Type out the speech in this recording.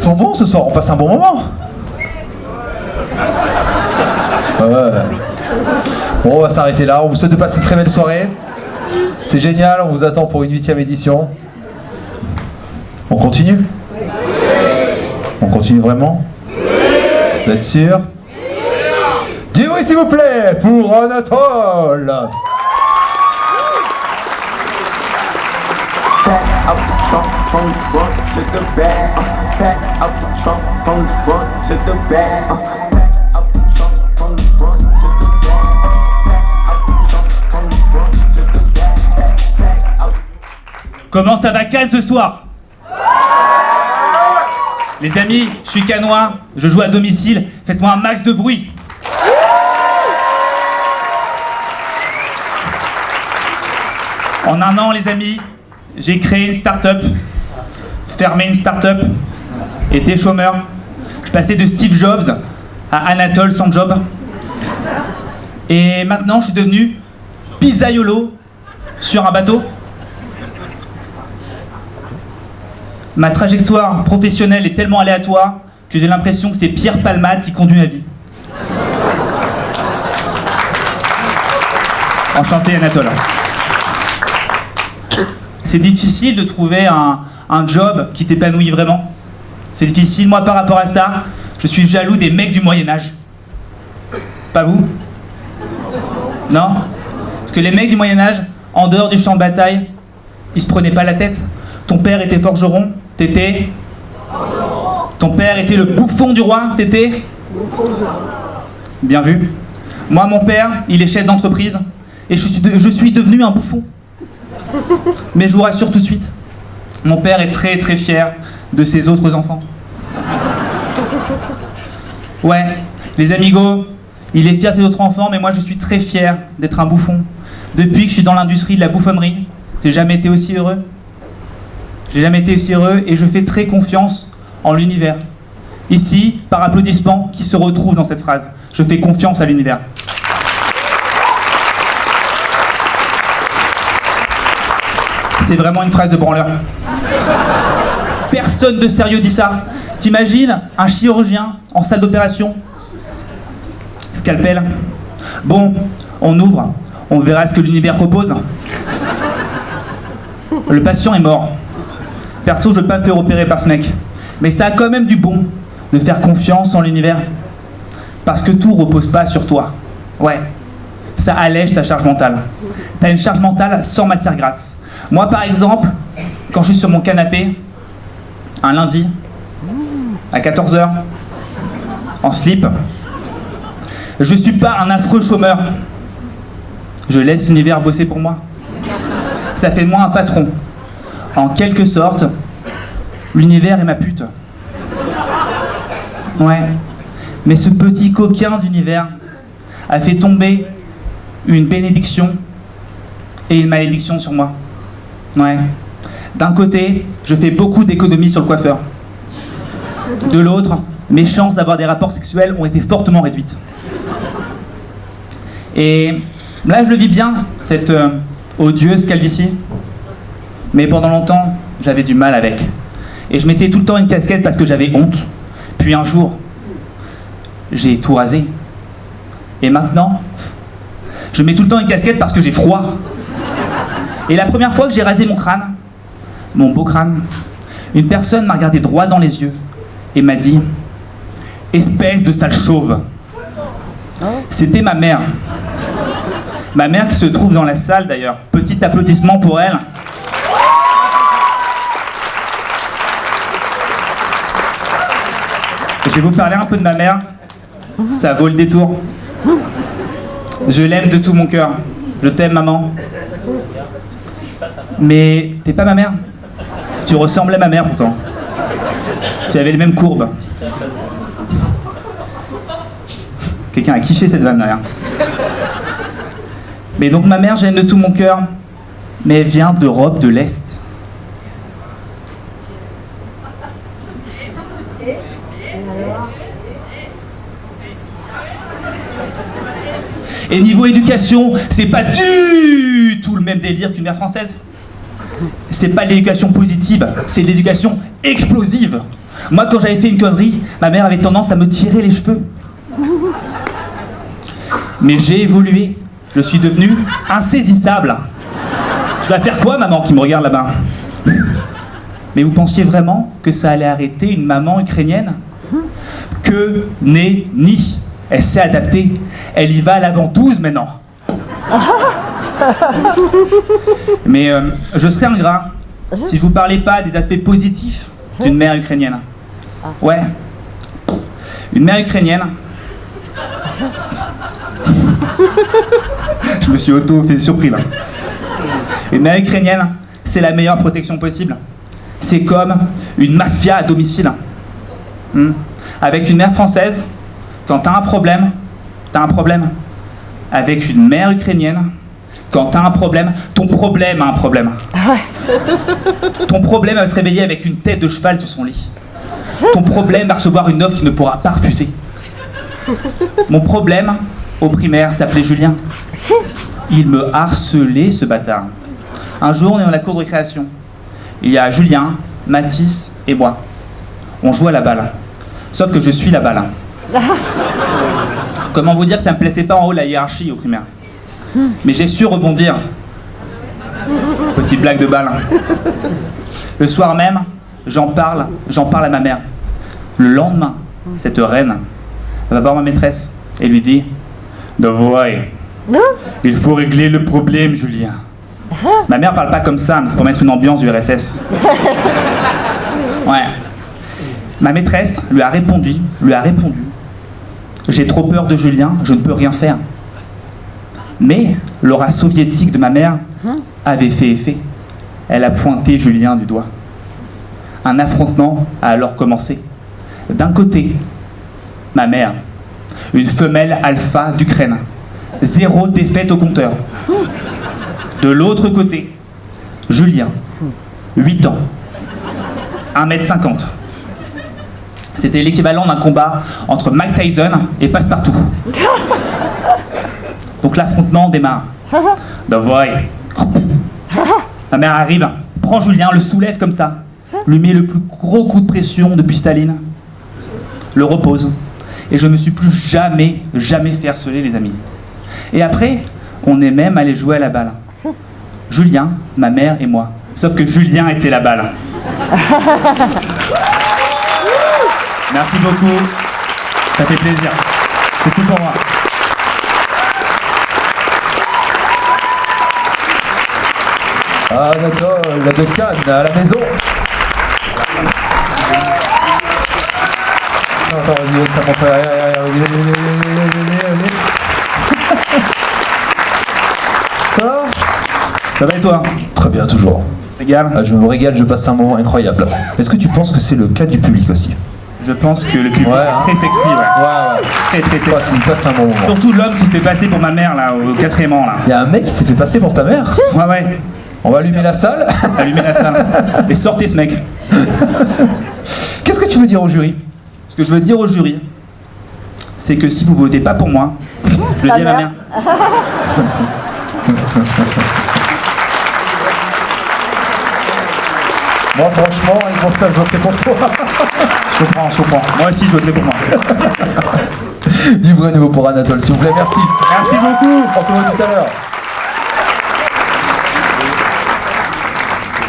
sont bons ce soir, on passe un bon moment. Ouais. Bon, on va s'arrêter là. On vous souhaite de passer une très belle soirée. C'est génial, on vous attend pour une 8e édition. On continue? On continue vraiment? Vous êtes sûr? Du bruit s'il vous plaît pour Anatole. Back out the trunk from the front to the back. Back out the trunk from the front to the back. Back out the trunk from the front to the back. Back out the trunk from the front to the back. Back out. Comment ça va Cannes ce soir? Les amis, je suis cannois, je joue à domicile, faites-moi un max de bruit. En un an, les amis, j'ai créé une start-up, fermé une start-up, été chômeur. Je passais de Steve Jobs à Anatole sans job. Et maintenant, je suis devenu pizzaiolo sur un bateau. Ma trajectoire professionnelle est tellement aléatoire que j'ai l'impression que c'est Pierre Palmade qui conduit ma vie. Enchanté Anatole. C'est difficile de trouver un job qui t'épanouit vraiment. C'est difficile. Moi, par rapport à ça, je suis jaloux des mecs du Moyen-Âge. Pas vous? Non? Parce que les mecs du Moyen-Âge, en dehors du champ de bataille, ils se prenaient pas la tête. Ton père était forgeron, t'étais? Ton père était le bouffon du roi, t'étais? Bien vu. Moi, mon père, il est chef d'entreprise et je suis devenu un bouffon. Mais je vous rassure tout de suite, mon père est très très fier de ses autres enfants. Ouais, les amigos, il est fier de ses autres enfants, mais moi je suis très fier d'être un bouffon. Depuis que je suis dans l'industrie de la bouffonnerie, j'ai jamais été aussi heureux. J'ai jamais été aussi heureux et je fais très confiance en l'univers. Ici, par applaudissement, qui se retrouve dans cette phrase. Je fais confiance à l'univers. C'est vraiment une phrase de branleur. Personne de sérieux dit ça. T'imagines un chirurgien en salle d'opération? Scalpel. Bon, on ouvre. On verra ce que l'univers propose. Le patient est mort. Perso, je veux pas me faire opérer par ce mec. Mais ça a quand même du bon de faire confiance en l'univers. Parce que tout repose pas sur toi. Ouais. Ça allège ta charge mentale. T'as une charge mentale sans matière grasse. Moi, par exemple, quand je suis sur mon canapé, un lundi, à 14h, en slip, je suis pas un affreux chômeur. Je laisse l'univers bosser pour moi. Ça fait de moi un patron. En quelque sorte, l'univers est ma pute. Ouais. Mais ce petit coquin d'univers a fait tomber une bénédiction et une malédiction sur moi. Ouais. D'un côté, je fais beaucoup d'économies sur le coiffeur. De l'autre, mes chances d'avoir des rapports sexuels ont été fortement réduites. Et là, je le vis bien, cette odieuse calvitie. Mais pendant longtemps, j'avais du mal avec. Et je mettais tout le temps une casquette parce que j'avais honte. Puis un jour, j'ai tout rasé. Et maintenant, je mets tout le temps une casquette parce que j'ai froid. Et la première fois que j'ai rasé mon crâne, mon beau crâne, une personne m'a regardé droit dans les yeux et m'a dit « Espèce de sale chauve !» C'était ma mère. Ma mère qui se trouve dans la salle d'ailleurs. Petit applaudissement pour elle. Je vais vous parler un peu de ma mère. Ça vaut le détour. Je l'aime de tout mon cœur. Je t'aime, maman. Mais t'es pas ma mère. Tu ressemblais à ma mère pourtant. Tu avais les mêmes courbes. Quelqu'un a kiffé cette vanne derrière. Mais donc ma mère, j'aime de tout mon cœur. Mais elle vient d'Europe de l'Est. Et niveau éducation, c'est pas du tout le même délire qu'une mère française. C'est pas l'éducation positive, c'est l'éducation explosive. Moi, quand j'avais fait une connerie, ma mère avait tendance à me tirer les cheveux. Mais j'ai évolué. Je suis devenu insaisissable. Tu vas faire quoi, maman, qui me regarde là-bas? Mais vous pensiez vraiment que ça allait arrêter une maman ukrainienne? Que nenni. Elle s'est adaptée. Elle y va à la ventouse maintenant. Mais je serais ingrat si je vous parlais pas des aspects positifs d'une mère ukrainienne. Ouais. Une mère ukrainienne. Je me suis auto-fait surpris là. Une mère ukrainienne, c'est la meilleure protection possible. C'est comme une mafia à domicile. Avec une mère française, quand t'as un problème, t'as un problème. Avec une mère ukrainienne, quand t'as un problème, ton problème a un problème. Ton problème va se réveiller avec une tête de cheval sur son lit. Ton problème va recevoir une offre qu'il ne pourra pas refuser. Mon problème, au primaire, s'appelait Julien. Il me harcelait, ce bâtard. Un jour, on est dans la cour de récréation. Il y a Julien, Mathis et moi. On joue à la balle. Sauf que je suis la balle. Comment vous dire que ça me plaisait pas en haut la hiérarchie au primaire. Mais j'ai su rebondir. Petite blague de balle. Le soir même, j'en parle à ma mère. Le lendemain, cette reine va voir ma maîtresse et lui dit: Davouai, il faut régler le problème, Julien. Ma mère parle pas comme ça, mais c'est pour mettre une ambiance du RSS. Ouais. Ma maîtresse lui a répondu: j'ai trop peur de Julien, je ne peux rien faire. Mais l'aura soviétique de ma mère avait fait effet. Elle a pointé Julien du doigt. Un affrontement a alors commencé. D'un côté, ma mère, une femelle alpha d'Ukraine, 0 défaite au compteur. De l'autre côté, Julien, 8 ans, 1m50. C'était l'équivalent d'un combat entre Mike Tyson et Passepartout. Donc l'affrontement démarre. Davouai. Ma mère arrive, prend Julien, le soulève comme ça, lui met le plus gros coup de pression depuis Staline, le repose. Et je ne me suis plus jamais fait harceler, les amis. Et après, on est même allé jouer à la balle. Julien, ma mère et moi. Sauf que Julien était la balle. Merci beaucoup. Ça fait plaisir. C'est tout pour moi. Ah, Anatole, la de Cannes, à la maison. Attends, vas-y, ça m'en fait. Ça va? Ça va et toi? Très bien, toujours. Régale? Ah, je me régale, je passe un moment incroyable. Est-ce que tu penses que c'est le cas du public aussi? Je pense que le public Ouais, est très sexy, ouais. Ouais. Très sexy. Il passe un bon moment. Surtout l'homme qui se fait passer pour ma mère, là, au 4e rang, là. Il y a un mec qui s'est fait passer pour ta mère? Ouais. On va allumer la salle. Allumez la salle. Et sortez ce mec. Qu'est-ce que tu veux dire au jury? Ce que je veux dire au jury, c'est que si vous votez pas pour moi, je le dis à ma mère. Moi, franchement, et pour ça, je voterai pour toi. Je comprends. Moi aussi, je voterai pour moi. Du vrai nouveau pour Anatole, s'il vous plaît, merci. Merci beaucoup. On se voit tout à l'heure.